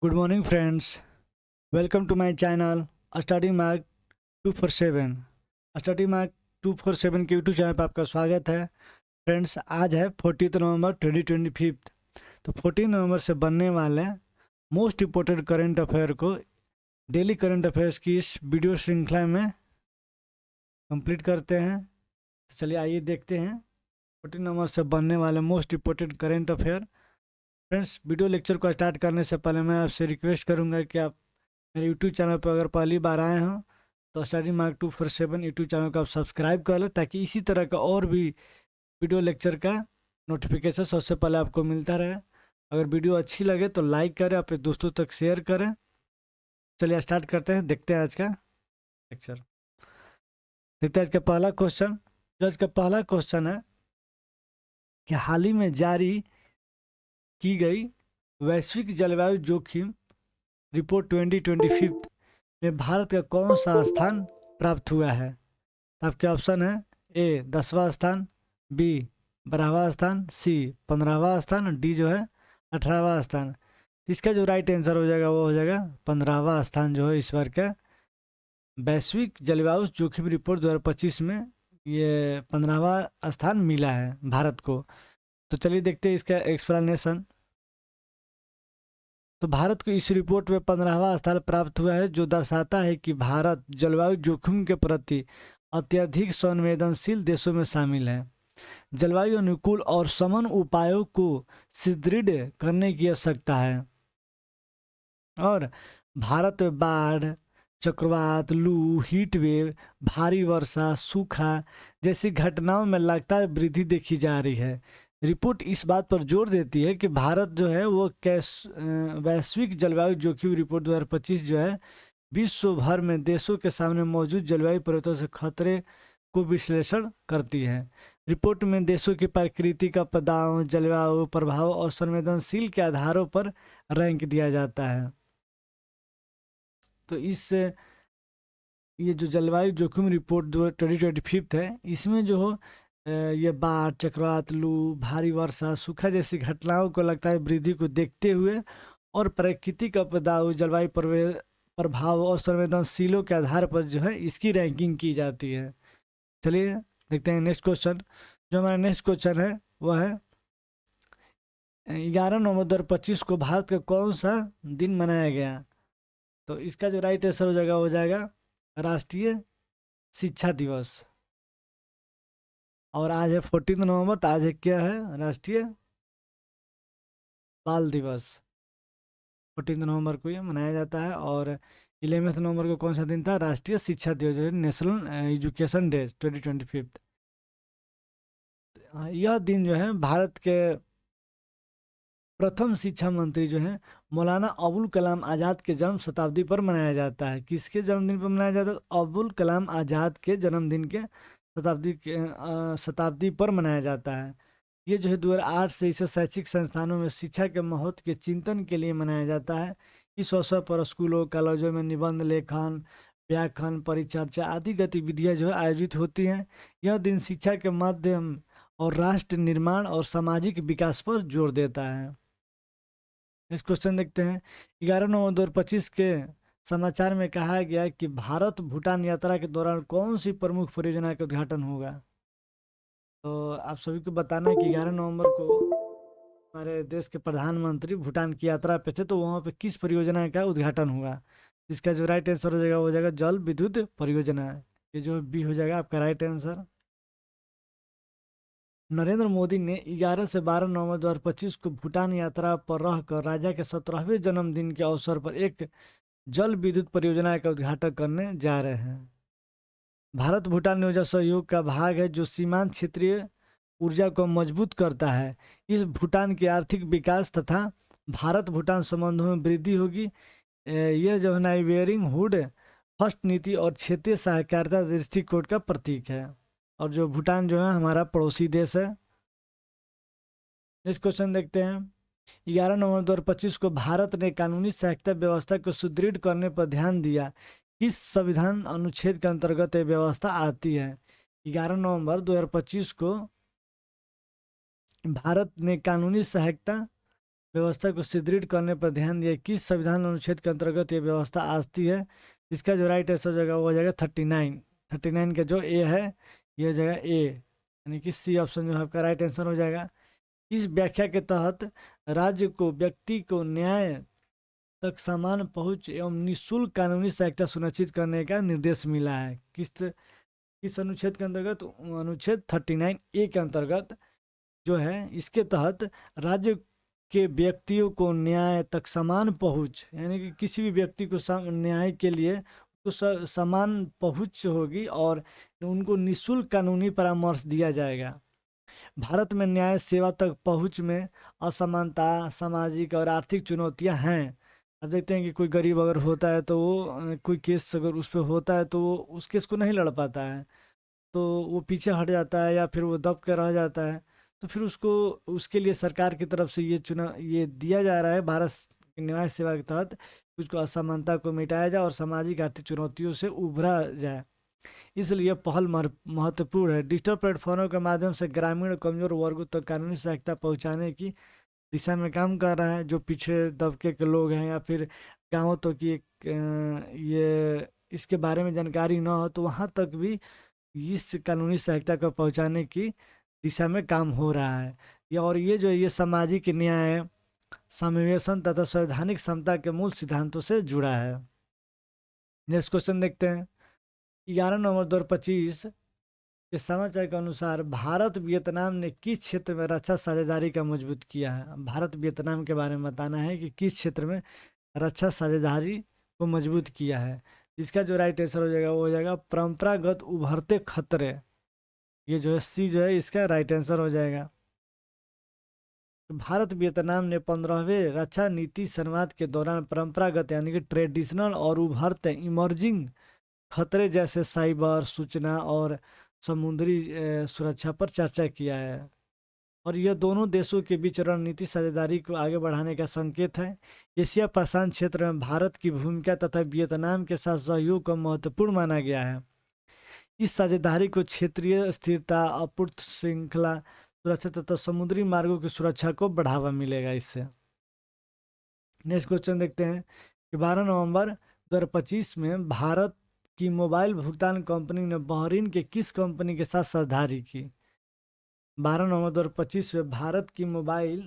Good morning, friends. Welcome to my channel study mark 247। Study mark 247 के YouTube channel पर आपका स्वागत है। फ्रेंड्स, आज है 14 नवंबर 2025। तो 14 नवंबर से बनने वाले मोस्ट इम्पोर्टेंट करंट अफेयर को डेली करंट अफेयर्स की इस वीडियो श्रृंखला में कंप्लीट करते हैं। तो चलिए आइए देखते हैं 14 नवंबर से बनने वाले most important current affair. Friends, video lecture को स्टार्ट करने से पहले मैं आपसे रिक्वेस्ट करूंगा कि आप मेरे यूट्यूब चैनल पर अगर पहली बार आए हों तो स्टडी मार्क 247 यूट्यूब चैनल को आप सब्सक्राइब कर लें, ताकि इसी तरह का और भी वीडियो लेक्चर का नोटिफिकेशन सबसे पहले आपको मिलता रहे। अगर वीडियो अच्छी लगे तो लाइक करें, अपने दोस्तों तक शेयर करें। चलिए स्टार्ट करते हैं, देखते हैं आज का लेक्चर। देखते हैं आज का पहला क्वेश्चन। जो आज का पहला क्वेश्चन है कि हाल ही में जारी की गई वैश्विक जलवायु जोखिम रिपोर्ट 2025 में भारत का कौन सा स्थान प्राप्त हुआ है। तो आपके ऑप्शन है ए 10वां स्थान, बी 12वां स्थान, सी 15वां स्थान, डी जो है 18वां स्थान। इसका जो राइट आंसर हो जाएगा वो हो जाएगा 15वां स्थान, जो है इस बार का वैश्विक जलवायु जोखिम रिपोर्ट 2025 में ये 15वां स्थान मिला है भारत को। तो चलिए देखते हैं इसका एक्सप्लेनेशन। तो भारत को इस रिपोर्ट में 15वां स्थान प्राप्त हुआ है, जो दर्शाता है कि भारत जलवायु जोखिम के प्रति अत्यधिक संवेदनशील देशों में शामिल है। जलवायु अनुकूल और समन उपायों को सुदृढ़ करने की आवश्यकता है और भारत में बाढ़, चक्रवात, लू, हीट वेव, भारी वर्षा, सूखा जैसी घटनाओं में लगातार वृद्धि देखी जा रही है। रिपोर्ट इस बात पर जोर देती है कि भारत जो है वो वैश्विक जलवायु जोखिम रिपोर्ट 2025 जो है विश्व भर में देशों के सामने मौजूद जलवायु परिवर्तन से खतरे को विश्लेषण करती है। रिपोर्ट में देशों की प्राकृतिक आपदाओं, जलवायु प्रभाव और संवेदनशील के आधारों पर रैंक दिया जाता है। तो इस ये जो जलवायु जोखिम रिपोर्ट जो 2025 है, इसमें जो हो ये बाढ़, चक्रवात, लू, भारी वर्षा, सूखा जैसी घटनाओं को लगता है वृद्धि को देखते हुए और प्राकृतिक आपदाओं, जलवायु प्रभाव और संवेदनशीलों के आधार पर जो है इसकी रैंकिंग की जाती है। चलिए देखते हैं नेक्स्ट क्वेश्चन। जो हमारा नेक्स्ट क्वेश्चन है वह है 11 नवंबर 2025 को भारत का कौन सा दिन मनाया गया। तो इसका जो राइट आंसर हो जाएगा राष्ट्रीय शिक्षा दिवस। और आज है 14 नवंबर, तो आज है क्या है, राष्ट्रीय बाल दिवस। 14 नवंबर को ये मनाया जाता है। और 11 नवंबर को कौन सा दिन था, राष्ट्रीय शिक्षा दिवस, जो है नेशनल एजुकेशन डे 2025। यह दिन जो है भारत के प्रथम शिक्षा मंत्री जो है मौलाना अबुल कलाम आज़ाद के जन्म शताब्दी पर मनाया जाता है। किसके जन्मदिन पर मनाया जाता है, अबुल कलाम आज़ाद के जन्मदिन के शताब्दी पर मनाया जाता है। ये जो है 2008 से इसे शैक्षिक संस्थानों में शिक्षा के महत्व के चिंतन के लिए मनाया जाता है। इस अवसर पर स्कूलों, कॉलेजों में निबंध लेखन, व्याख्यान, परिचर्चा आदि गतिविधियां जो है आयोजित होती हैं। यह दिन शिक्षा के माध्यम और राष्ट्र निर्माण और सामाजिक विकास पर जोर देता है। नेक्स्ट क्वेश्चन देखते हैं। 11 नवंबर 2025 के समाचार में कहा गया कि भारत भूटान यात्रा के दौरान कौन सी प्रमुख परियोजना का उद्घाटन होगा। तो आप सभी को बताना है कि 11 नवंबर को हमारे देश के प्रधानमंत्री भूटान की यात्रा पे थे, तो वहाँ पे किस परियोजना का उद्घाटन हुआ। इसका जो राइट आंसर हो जाएगा जल विद्युत परियोजना। ये जो बी हो जाएगा आपका राइट आंसर। नरेंद्र मोदी ने 11 से 12 नवंबर 2025 को भूटान यात्रा पर रहकर राजा के 17वें जन्मदिन के अवसर पर एक जल विद्युत परियोजना का उद्घाटन करने जा रहे हैं। भारत भूटान ऊर्जा सहयोग का भाग है, जो सीमांत क्षेत्रीय ऊर्जा को मजबूत करता है। इस भूटान के आर्थिक विकास तथा भारत भूटान संबंधों में वृद्धि होगी। यह जो है नाइबरिंग हुड फर्स्ट नीति और क्षेत्रीय सहकारिता दृष्टिकोण का प्रतीक है। और जो भूटान जो है हमारा पड़ोसी देश है। नेक्स्ट क्वेश्चन देखते हैं। 11 नवंबर 2025 को भारत ने कानूनी सहायता व्यवस्था को सुदृढ़ करने पर ध्यान दिया। किस संविधान अनुच्छेद के अंतर्गत यह व्यवस्था आती है। 11 नवंबर 2025 को भारत ने कानूनी सहायता व्यवस्था को सुदृढ़ करने पर ध्यान दिया। किस संविधान अनुच्छेद के अंतर्गत ये व्यवस्था आती है? इसका जो राइट आंसर हो जाएगा वो हो जाएगा 39। 39 का जो ए है ये हो जाएगा ए, यानी कि सी ऑप्शन जो है आपका राइट आंसर हो जाएगा। इस व्याख्या के तहत राज्य को व्यक्ति को न्याय तक समान पहुंच एवं निःशुल्क कानूनी सहायता सुनिश्चित करने का निर्देश मिला है। किस अनुच्छेद के अंतर्गत? अनुच्छेद 39 ए के अंतर्गत जो है इसके तहत राज्य के व्यक्तियों को न्याय तक समान पहुंच, यानी कि किसी भी व्यक्ति को न्याय के लिए तो समान पहुंच होगी और उनको निःशुल्क कानूनी परामर्श दिया जाएगा। भारत में न्याय सेवा तक पहुंच में असमानता, सामाजिक और आर्थिक चुनौतियां हैं। अब देखते हैं कि कोई गरीब अगर होता है तो वो कोई केस अगर उस पर होता है तो वो उस केस को नहीं लड़ पाता है, तो वो पीछे हट जाता है या फिर वो दब कर रह जाता है। तो फिर उसको उसके लिए सरकार की तरफ से ये दिया जा रहा है भारत न्याय सेवा के तहत, उसको असमानता को मिटाया जाए और सामाजिक आर्थिक चुनौतियों से उभरा जाए। इसलिए पहल महत्वपूर्ण है। डिजिटल प्लेटफॉर्मों के माध्यम से ग्रामीण और कमजोर वर्गों तक कानूनी सहायता पहुंचाने की दिशा में काम कर रहा है। जो पिछड़े तबके के लोग हैं या फिर गाँव तक की ये इसके बारे में जानकारी ना हो तो वहाँ तक भी इस कानूनी सहायता को पहुंचाने की दिशा में काम हो रहा है। और ये सामाजिक न्याय, समावेशन तथा संवैधानिक समता के मूल सिद्धांतों से जुड़ा है। नेक्स्ट क्वेश्चन देखते हैं। 11 नवंबर 2025 के समाचार के अनुसार भारत वियतनाम ने किस क्षेत्र में रक्षा साझेदारी का मजबूत किया है? भारत वियतनाम के बारे में बताना है कि किस क्षेत्र में रक्षा साझेदारी को मजबूत किया है। इसका जो राइट आंसर हो जाएगा वो हो जाएगा परंपरागत उभरते खतरे। ये जो है सी जो है इसका राइट आंसर हो जाएगा। भारत वियतनाम ने 15वें रक्षा नीति संवाद के दौरान परंपरागत यानी कि ट्रेडिशनल और उभरते इमर्जिंग खतरे जैसे साइबर, सूचना और समुद्री सुरक्षा पर चर्चा किया है। और यह दोनों देशों के बीच रणनीति साझेदारी को आगे बढ़ाने का संकेत है। एशिया प्रशांत क्षेत्र में भारत की भूमिका तथा वियतनाम के साथ सहयोग को महत्वपूर्ण माना गया है। इस साझेदारी को क्षेत्रीय स्थिरता, आपूर्ति श्रृंखला सुरक्षा तथा समुद्री मार्गों की सुरक्षा को बढ़ावा मिलेगा इससे। नेक्स्ट क्वेश्चन देखते हैं कि 12 नवंबर 2025 में भारत की मोबाइल भुगतान कंपनी ने बहरीन के किस कंपनी के साथ साझेदारी की? 12 नवंबर 2025 में भारत की मोबाइल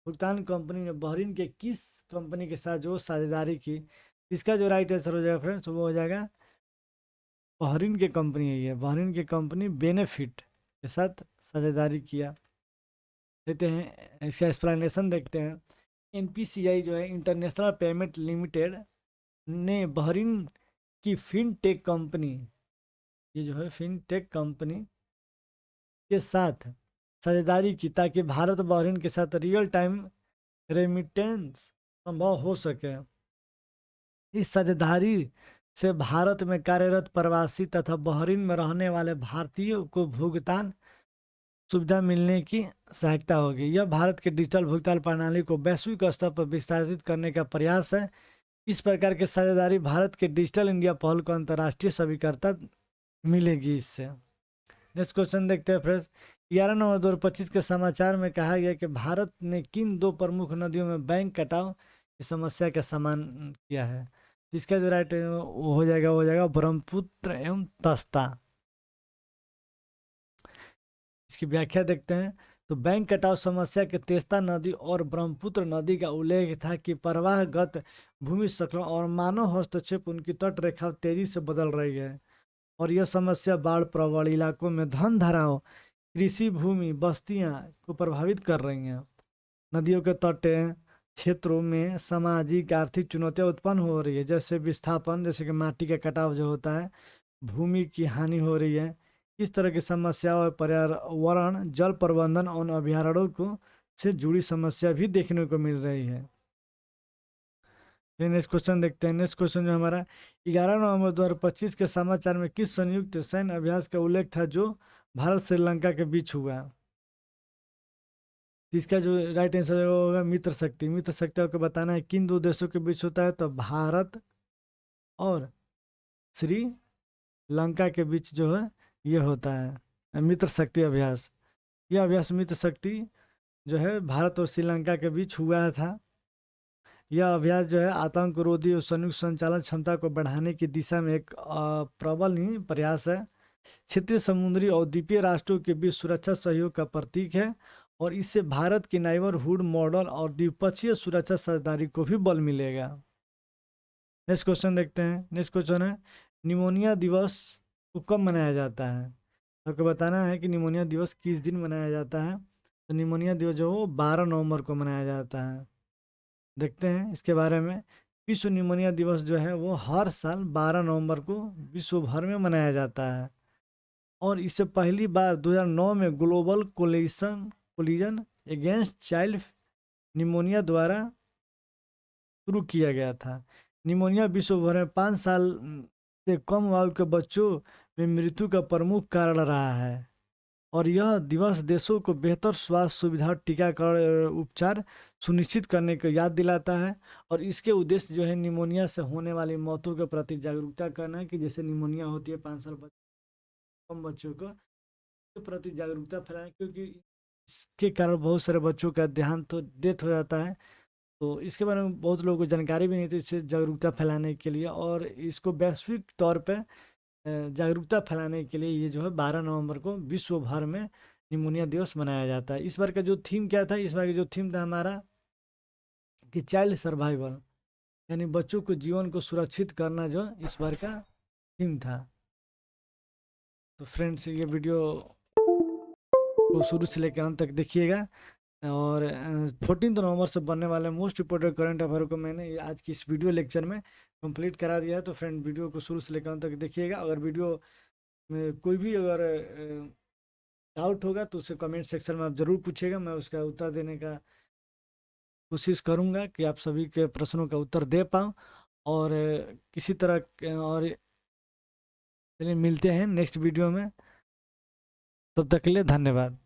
भुगतान कंपनी ने बहरीन के किस कंपनी के साथ जो साझेदारी की? इसका जो राइट आंसर हो जाएगा फ्रेंड्स वो हो जाएगा बहरीन की कंपनी है। ये बहरीन की कंपनी बेनिफिट के साथ साझेदारी किया। देखते हैं इसका एक्सप्लेनेशन देखते हैं। एनपीसीआई जो है इंटरनेशनल पेमेंट लिमिटेड ने बहरीन की फिनटेक कंपनी, ये जो है फिनटेक कंपनी के साथ साझेदारी की ताकि भारत बहरीन के साथ रियल टाइम रेमिटेंस संभव हो सके। इस साझेदारी से भारत में कार्यरत प्रवासी तथा बहरीन में रहने वाले भारतीयों को भुगतान सुविधा मिलने की सहायता होगी। यह भारत के डिजिटल भुगतान प्रणाली को वैश्विक स्तर पर विस्तारित करने का प्रयास है। इस प्रकार के साझेदारी भारत के डिजिटल इंडिया पहल को अंतर्राष्ट्रीय स्वीकारता मिलेगी इससे। नेक्स्ट क्वेश्चन देखते हैं फ्रेंड्स। 11 नवंबर 2025 के समाचार में कहा गया कि भारत ने किन दो प्रमुख नदियों में बैंक कटाव की समस्या का समाधान किया है? इसका जो राइट हो जाएगा वो हो जाएगा ब्रह्मपुत्र एवं तस्ता। इसकी व्याख्या देखते हैं तो बैंक कटाव समस्या के तेस्ता नदी और ब्रह्मपुत्र नदी का उल्लेख था कि प्रवाहगत भूमि संकलन और मानव हस्तक्षेप उनकी तट रेखा तेजी से बदल रही है और यह समस्या बाढ़ प्रवण इलाकों में धन धाराओं, कृषि भूमि, बस्तियां को प्रभावित कर रही हैं। नदियों के तटीय क्षेत्रों में सामाजिक आर्थिक चुनौतियां उत्पन्न हो रही है, जैसे विस्थापन, जैसे कि माटी का कटाव जो होता है, भूमि की हानि हो रही है। इस तरह की समस्याओं और पर्यावरण, जल प्रबंधन और अभ्यारण्यों को से जुड़ी समस्या भी देखने को मिल रही है। नेक्स्ट क्वेश्चन देखते हैं। नेक्स्ट क्वेश्चन जो हमारा 11 नवंबर 2025 के समाचार में किस संयुक्त सैन्य अभ्यास का उल्लेख था जो भारत श्रीलंका के बीच हुआ? इसका जो राइट आंसर होगा मित्र शक्ति। मित्र शक्ति आपको बताना है किन दो देशों के बीच होता है, तो भारत और श्रीलंका के बीच जो है ये होता है मित्र शक्ति अभ्यास। यह अभ्यास मित्र शक्ति जो है भारत और श्रीलंका के बीच हुआ था। यह अभ्यास जो है आतंकरोधी और संयुक्त संचालन क्षमता को बढ़ाने की दिशा में एक प्रबल ही प्रयास है। क्षेत्रीय समुद्री और द्वीपीय राष्ट्रों के बीच सुरक्षा सहयोग का प्रतीक है और इससे भारत की नाइबरहुड मॉडल और द्विपक्षीय सुरक्षा साझेदारी को भी बल मिलेगा। नेक्स्ट क्वेश्चन देखते हैं। नेक्स्ट क्वेश्चन है निमोनिया दिवस को कब मनाया जाता है। आपको बताना है कि निमोनिया दिवस किस दिन मनाया जाता है। तो निमोनिया दिवस जो वो 12 नवंबर को मनाया जाता है। देखते हैं इसके बारे में। विश्व निमोनिया दिवस जो है वो हर साल 12 नवंबर को विश्व भर में मनाया जाता है और इसे पहली बार 2009 में global collision against child pneumonia द्वारा शुरू किया गया था। निमोनिया विश्व भर में 5 साल से कम आयु के बच्चों में मृत्यु का प्रमुख कारण रहा है और यह दिवस देशों को बेहतर स्वास्थ्य सुविधा, टीकाकरण और उपचार सुनिश्चित करने को याद दिलाता है और इसके उद्देश्य जो है निमोनिया से होने वाली मौतों के प्रति जागरूकता करना है कि जैसे निमोनिया होती है 5 साल कम बच्चों को के प्रति जागरूकता फैलाना, क्योंकि इसके कारण बहुत सारे बच्चों का देहांत तो डेथ हो जाता है। तो इसके बारे में बहुत लोगों को जानकारी भी नहीं थी। इससे जागरूकता फैलाने के लिए और इसको वैश्विक तौर पे जागरूकता फैलाने के लिए ये जो है 12 नवंबर को विश्व भर में निमोनिया दिवस मनाया जाता है। इस बार का जो थीम क्या था, इस बार का जो थीम था हमारा कि चाइल्ड सर्वाइवल, यानी बच्चों को जीवन को सुरक्षित करना जो इस बार का थीम था। तो फ्रेंड्स ये वीडियो को शुरू से लेकर अंत तक देखिएगा और 14 नवंबर से बनने वाले मोस्ट इम्पोर्टेंट करंट अफेयर को मैंने आज की इस वीडियो लेक्चर में कंप्लीट करा दिया है। तो फ्रेंड वीडियो को शुरू से लेकर अंत तक देखिएगा। अगर वीडियो में कोई भी अगर डाउट होगा तो उसे कमेंट सेक्शन में आप ज़रूर पूछिएगा, मैं उसका उत्तर देने का कोशिश करूँगा कि आप सभी के प्रश्नों का उत्तर दे पाऊँ। और किसी तरह और चलिए मिलते हैं नेक्स्ट वीडियो में, तब तक के लिए धन्यवाद।